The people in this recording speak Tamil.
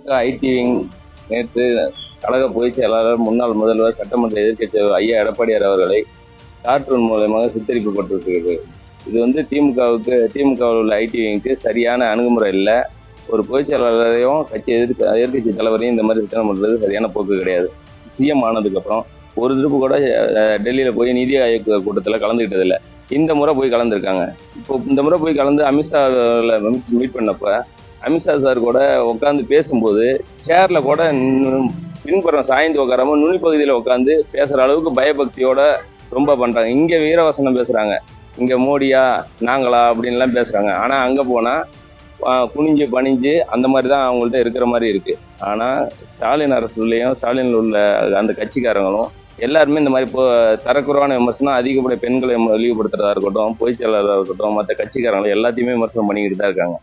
திமுக ஐடி விங் நேற்று கழக பொதுச் செயலாளர் முன்னாள் முதல்வர் சட்டமன்ற எதிர்க்கட்சி ஐயா எடப்பாடியார் அவர்களை கார்ட்டூன் மூலமாக சித்தரிக்கப்பட்டிருக்கிறது. இது திமுகவில் உள்ள ஐடி விங்க்கு சரியான அணுகுமுறை இல்லை. ஒரு பொதுச் செயலாளரையும் எதிர்க்கட்சி தலைவரையும் இந்த மாதிரி சித்தனம் பண்ணுறது சரியான போக்கு கிடையாது. சிஎம் ஆனதுக்கப்புறம் ஒரு திருப்பு கூட டெல்லியில் போய் நிதி ஆயோக் கூட்டத்தில் கலந்துக்கிட்டதில்லை. இந்த முறை போய் கலந்துருக்காங்க. இப்போ இந்த முறை போய் கலந்து அமித்ஷாவில் மீட் பண்ணப்ப அமித்ஷா சார் கூட உட்காந்து பேசும்போது சேரில் கூட பின்புறம் சாய்ந்து உட்காராம நுனிப்பகுதியில் உட்காந்து பேசுகிற அளவுக்கு பயபக்தியோட ரொம்ப பண்ணுறாங்க. இங்கே வீரவசனம் பேசுகிறாங்க, இங்கே மோடியா நாங்களா அப்படின்லாம் பேசுகிறாங்க. ஆனால் அங்கே போனால் குனிஞ்சு பணிஞ்சு அந்த மாதிரி தான் அவங்கள்ட்ட இருக்கிற மாதிரி இருக்குது. ஆனால் ஸ்டாலின் அரசுலையும் ஸ்டாலினில் உள்ள அந்த கட்சிக்காரங்களும் எல்லாருமே இந்த மாதிரி தரக்குறைவான விமர்சனம், அதிகப்படிய பெண்களை இழிவுபடுத்துறதா இருக்கட்டும், பொதுச் செயலாளராக இருக்கட்டும், மற்ற கட்சிக்காரங்களும் எல்லாத்தையுமே விமர்சனம் பண்ணிக்கிட்டு தான் இருக்காங்க.